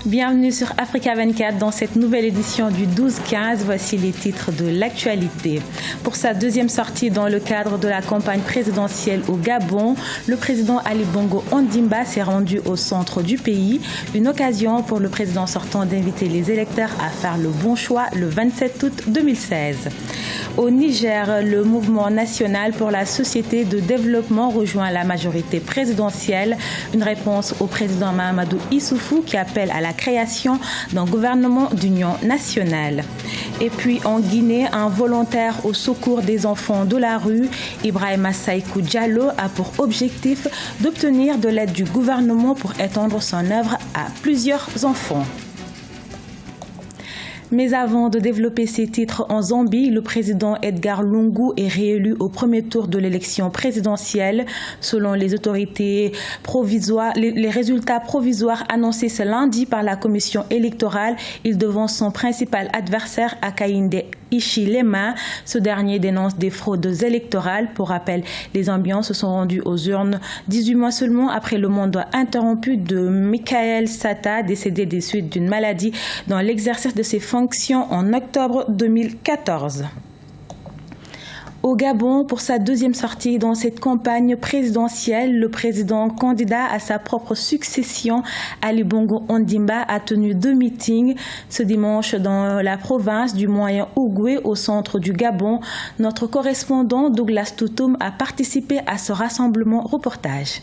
Bienvenue sur Africa 24 dans cette nouvelle édition du 12-15. Voici les titres de l'actualité. Pour sa deuxième sortie dans le cadre de la campagne présidentielle au Gabon, le président Ali Bongo Ondimba s'est rendu au centre du pays. Une occasion pour le président sortant d'inviter les électeurs à faire le bon choix le 27 août 2016. Au Niger, le mouvement national pour la société de développement rejoint la majorité présidentielle. Une réponse au président Mahamadou Issoufou qui appelle à la création d'un gouvernement d'union nationale. Et puis en Guinée, un volontaire au secours des enfants de la rue, Ibrahima Saïkou Diallo, a pour objectif d'obtenir de l'aide du gouvernement pour étendre son œuvre à plusieurs enfants. Mais avant de développer ses titres en Zambie, le président Edgar Lungu est réélu au premier tour de l'élection présidentielle. Selon les autorités provisoires, les résultats provisoires annoncés ce lundi par la commission électorale, il devance son principal adversaire Hakainde Hichilema. Ce dernier dénonce des fraudes électorales. Pour rappel, les ambiances se sont rendues aux urnes 18 mois seulement après le mandat interrompu de Michael Sata, décédé des suites d'une maladie dans l'exercice de ses fonctions en octobre 2014. Au Gabon, pour sa deuxième sortie dans cette campagne présidentielle, le président candidat à sa propre succession, Ali Bongo Ondimba, a tenu 2 meetings ce dimanche dans la province du Moyen-Ogooué, au centre du Gabon. Notre correspondant Douglas Toutoum a participé à ce rassemblement reportage.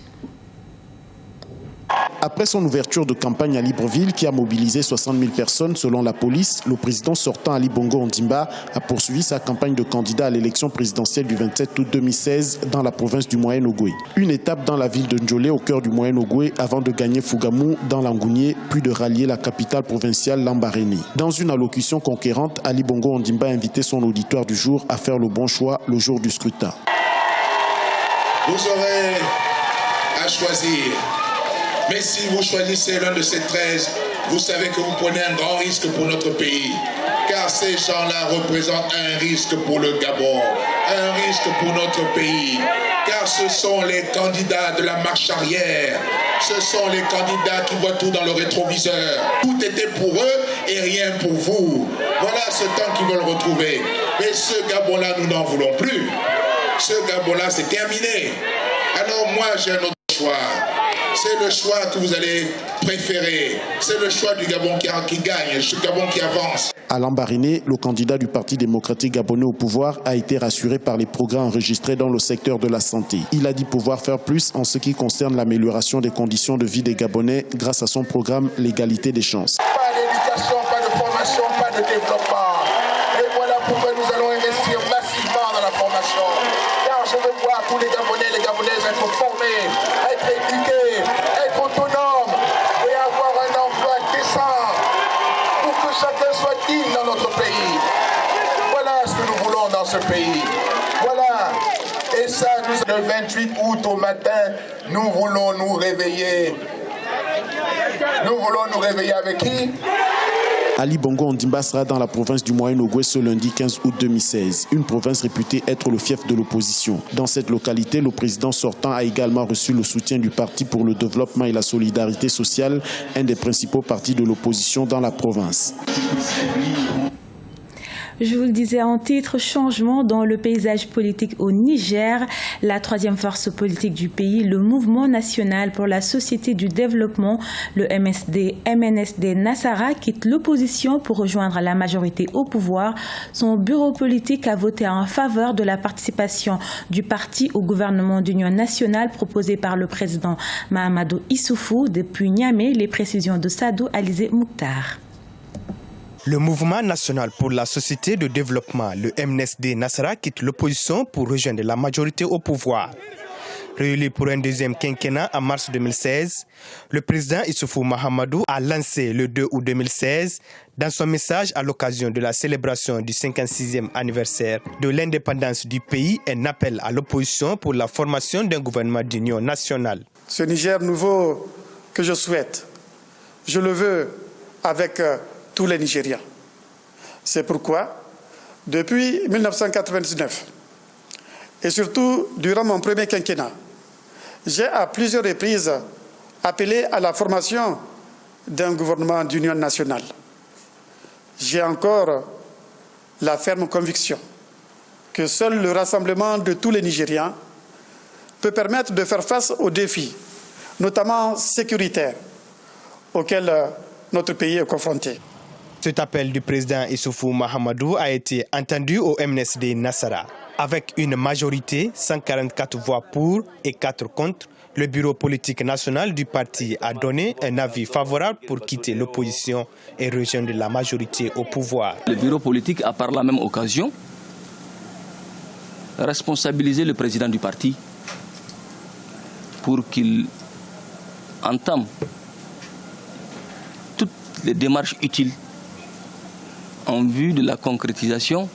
Après son ouverture de campagne à Libreville qui a mobilisé 60 000 personnes selon la police, le président sortant Ali Bongo Ondimba a poursuivi sa campagne de candidat à l'élection présidentielle du 27 août 2016 dans la province du Moyen-Ogooué. Une étape dans la ville de Njolé au cœur du Moyen-Ogooué avant de gagner Fougamou dans l'Angounié puis de rallier la capitale provinciale Lambaréné. Dans une allocution conquérante, Ali Bongo Ondimba a invité son auditoire du jour à faire le bon choix le jour du scrutin. Vous aurez à choisir. Mais si vous choisissez l'un de ces 13, vous savez que vous prenez un grand risque pour notre pays. Car ces gens-là représentent un risque pour le Gabon, un risque pour notre pays. Car ce sont les candidats de la marche arrière. Ce sont les candidats qui voient tout dans le rétroviseur. Tout était pour eux et rien pour vous. Voilà ce temps qu'ils veulent retrouver. Mais ce Gabon-là, nous n'en voulons plus. Ce Gabon-là, c'est terminé. Alors moi, j'ai un autre choix. C'est le choix que vous allez préférer. C'est le choix du Gabon qui gagne, le Gabon qui avance. À Lambaréné, le candidat du Parti démocratique gabonais au pouvoir a été rassuré par les progrès enregistrés dans le secteur de la santé. Il a dit pouvoir faire plus en ce qui concerne l'amélioration des conditions de vie des Gabonais grâce à son programme L'égalité des chances. Pas d'éducation, pas de formation, pas de développement. Et voilà pourquoi nous allons investir massivement dans la formation. Car je veux voir tous les Gabonais, les Gabonaises être formés, être éduqués, être autonomes et avoir un emploi décent pour que chacun soit digne dans notre pays. Voilà ce que nous voulons dans ce pays. Voilà. Et ça, le 28 août au matin, nous voulons nous réveiller. Nous voulons nous réveiller avec qui ? Ali Bongo Ondimba sera dans la province du Moyen-Ogooué ce lundi 15 août 2016, une province réputée être le fief de l'opposition. Dans cette localité, le président sortant a également reçu le soutien du Parti pour le développement et la solidarité sociale, un des principaux partis de l'opposition dans la province. Je vous le disais en titre, changement dans le paysage politique au Niger. La troisième force politique du pays, le Mouvement national pour la société du développement, le MNSD Nassara, quitte l'opposition pour rejoindre la majorité au pouvoir. Son bureau politique a voté en faveur de la participation du parti au gouvernement d'union nationale proposé par le président Mahamadou Issoufou. Depuis Niamey, les précisions de Sadou Alizé Mouktar. Le Mouvement national pour la société de développement, le MNSD Nassara, quitte l'opposition pour rejoindre la majorité au pouvoir. Réélu pour un deuxième quinquennat en mars 2016, le président Issoufou Mahamadou a lancé le 2 août 2016, dans son message à l'occasion de la célébration du 56e anniversaire de l'indépendance du pays, un appel à l'opposition pour la formation d'un gouvernement d'union nationale. Ce Niger nouveau que je souhaite, je le veux avec tous les Nigériens. C'est pourquoi, depuis 1999, et surtout durant mon premier quinquennat, j'ai à plusieurs reprises appelé à la formation d'un gouvernement d'union nationale. J'ai encore la ferme conviction que seul le rassemblement de tous les Nigérians peut permettre de faire face aux défis, notamment sécuritaires, auxquels notre pays est confronté. Cet appel du président Issoufou Mahamadou a été entendu au MNSD Nassara. Avec une majorité, 144 voix pour et 4 contre, le bureau politique national du parti a donné un avis favorable pour quitter l'opposition et rejoindre la majorité au pouvoir. Le bureau politique a par la même occasion responsabilisé le président du parti pour qu'il entame toutes les démarches utiles en vue de la concrétisation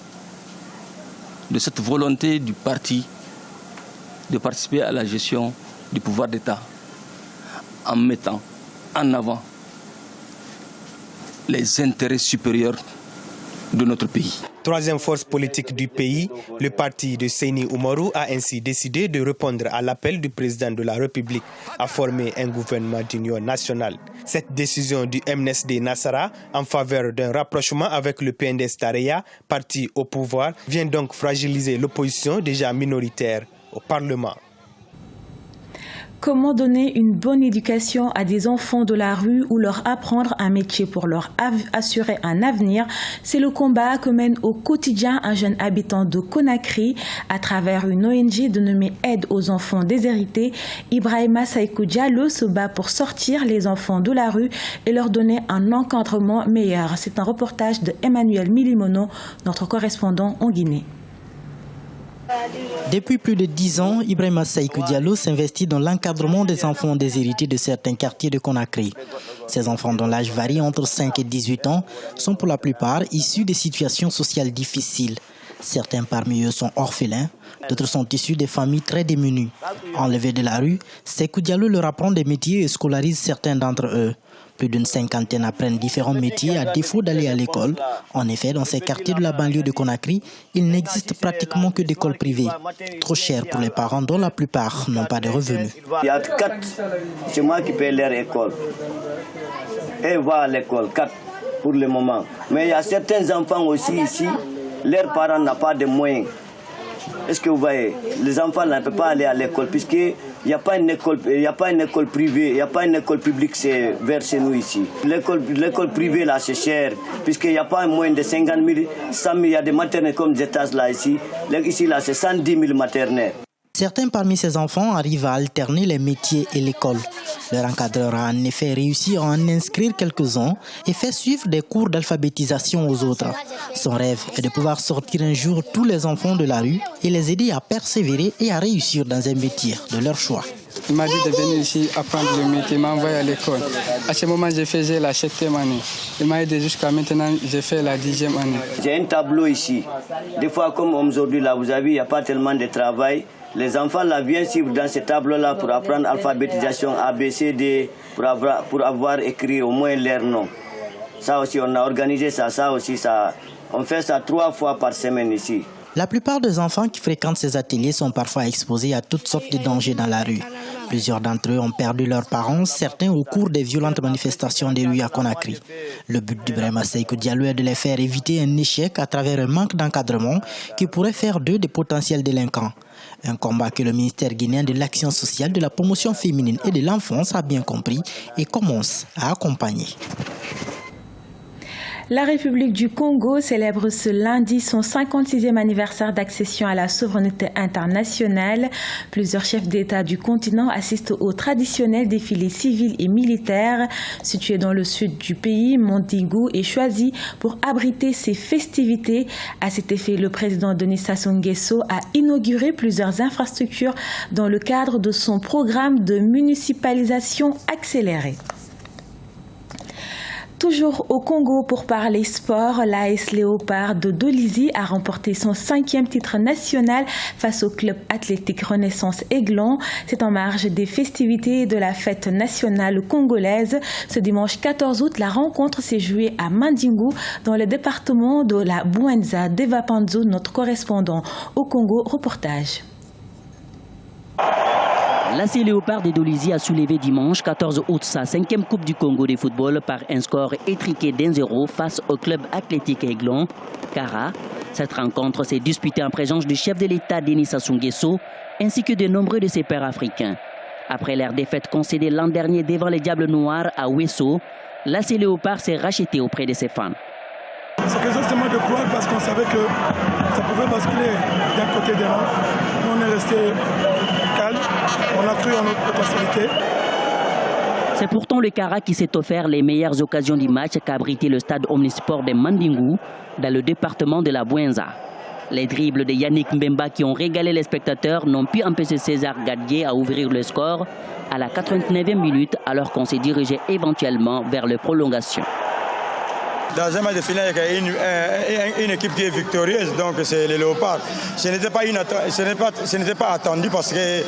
de cette volonté du parti de participer à la gestion du pouvoir d'État en mettant en avant les intérêts supérieurs de notre pays. Troisième force politique du pays, le parti de Seyni Oumarou a ainsi décidé de répondre à l'appel du président de la République à former un gouvernement d'union nationale. Cette décision du MNSD Nassara en faveur d'un rapprochement avec le PNDS Tareya, parti au pouvoir, vient donc fragiliser l'opposition déjà minoritaire au Parlement. Comment donner une bonne éducation à des enfants de la rue ou leur apprendre un métier pour leur assurer un avenir? C'est le combat que mène au quotidien un jeune habitant de Conakry à travers une ONG dénommée Aide aux enfants déshérités. Ibrahima Saïkou Diallo se bat pour sortir les enfants de la rue et leur donner un encadrement meilleur. C'est un reportage de Emmanuel Milimono, notre correspondant en Guinée. Depuis plus de 10 ans, Ibrahima Saïkou Diallo s'investit dans l'encadrement des enfants déshérités de certains quartiers de Conakry. Ces enfants dont l'âge varie entre 5 et 18 ans sont pour la plupart issus des situations sociales difficiles. Certains parmi eux sont orphelins, d'autres sont issus des familles très démunies. Enlevés de la rue, Saïkou Diallo leur apprend des métiers et scolarise certains d'entre eux. Plus d'une cinquantaine apprennent différents métiers à défaut d'aller à l'école. En effet, dans ces quartiers de la banlieue de Conakry, il n'existe pratiquement que d'écoles privées, trop chères pour les parents dont la plupart n'ont pas de revenus. Il y a 4 chez moi qui paient leur école. Et vont à l'école, 4 pour le moment. Mais il y a certains enfants aussi ici, leurs parents n'ont pas de moyens. Est-ce que vous voyez, les enfants ne peuvent pas aller à l'école puisqu'il n'y a pas une école, privée, il n'y a pas une école publique vers chez nous ici. L'école privée là c'est cher puisqu'il n'y a pas moins de 50 000, 100 000, il y a des maternelles comme des étages là ici. Ici là c'est 110 000 maternelles. Certains parmi ces enfants arrivent à alterner les métiers et l'école. Leur encadreur a en effet réussi à en inscrire quelques-uns et fait suivre des cours d'alphabétisation aux autres. Son rêve est de pouvoir sortir un jour tous les enfants de la rue et les aider à persévérer et à réussir dans un métier de leur choix. Il m'a dit de venir ici apprendre le métier, il m'a envoyé à l'école. À ce moment, j'ai fait la 7e année. Il m'a aidé jusqu'à maintenant, j'ai fait la 10e année. J'ai un tableau ici. Des fois, comme aujourd'hui, là, vous avez, il n'y a pas tellement de travail. Les enfants là, viennent suivre dans ce tableau-là pour apprendre l'alphabétisation ABCD, pour avoir écrit au moins leur nom. Ça aussi, on a organisé ça. On fait ça 3 fois par semaine ici. La plupart des enfants qui fréquentent ces ateliers sont parfois exposés à toutes sortes de dangers dans la rue. Plusieurs d'entre eux ont perdu leurs parents, certains au cours des violentes manifestations des rues à Conakry. Le but d'Ibrahima Saïkou Diallo est de les faire éviter un échec à travers un manque d'encadrement qui pourrait faire d'eux des potentiels délinquants. Un combat que le ministère guinéen de l'Action sociale, de la promotion féminine et de l'enfance a bien compris et commence à accompagner. La République du Congo célèbre ce lundi son 56e anniversaire d'accession à la souveraineté internationale. Plusieurs chefs d'État du continent assistent au traditionnel défilé civil et militaire. Situé dans le sud du pays, Montingou est choisi pour abriter ces festivités. À cet effet, le président Denis Sassou Nguesso a inauguré plusieurs infrastructures dans le cadre de son programme de municipalisation accélérée. Toujours au Congo pour parler sport, l'AS Léopard de Dolisie a remporté son 5e titre national face au club athlétique Renaissance Aiglon. C'est en marge des festivités de la fête nationale congolaise. Ce dimanche 14 août, la rencontre s'est jouée à Mandingu dans le département de la Bouenza. Deva Panzo, notre correspondant au Congo, reportage. L'AC Léopard de Dolisie a soulevé dimanche 14 août sa 5e Coupe du Congo de football par un score étriqué d'1-0 face au club athlétique Aiglon, Kara. Cette rencontre s'est disputée en présence du chef de l'État Denis Sassou Nguesso ainsi que de nombreux de ses pairs africains. Après leur défaite concédée l'an dernier devant les Diables Noirs à Ouesso, l'AC Léopard s'est racheté auprès de ses fans. C'est quelque chose de gloire parce qu'on savait que ça pouvait basculer d'un côté des rangs. Nous, on est resté calme, on a cru en notre potentialité. C'est pourtant le Kara qui s'est offert les meilleures occasions du match qu'a abrité le stade Omnisport de Mandingou dans le département de la Bouenza. Les dribbles de Yannick Mbemba qui ont régalé les spectateurs n'ont pu empêcher César Gadier à ouvrir le score à la 89e minute alors qu'on s'est dirigé éventuellement vers les prolongations. Dans un match de finale, il y a une équipe qui est victorieuse, donc c'est les Léopards. Ce n'était pas attendu parce que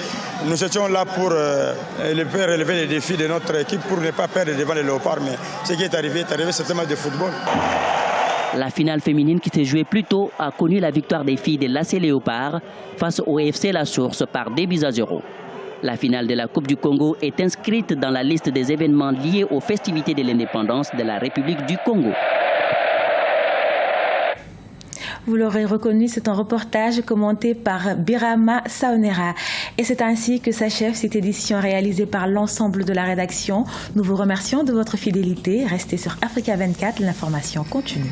nous étions là pour relever les défis de notre équipe pour ne pas perdre devant les Léopards. Mais ce qui est arrivé, c'est un match de football. La finale féminine qui s'est jouée plus tôt a connu la victoire des filles de l'AC Léopard face au FC La Source par 2-0. La finale de la Coupe du Congo est inscrite dans la liste des événements liés aux festivités de l'indépendance de la République du Congo. Vous l'aurez reconnu, c'est un reportage commenté par Birama Saonera. Et c'est ainsi que s'achève cette édition réalisée par l'ensemble de la rédaction. Nous vous remercions de votre fidélité. Restez sur Africa 24, l'information continue.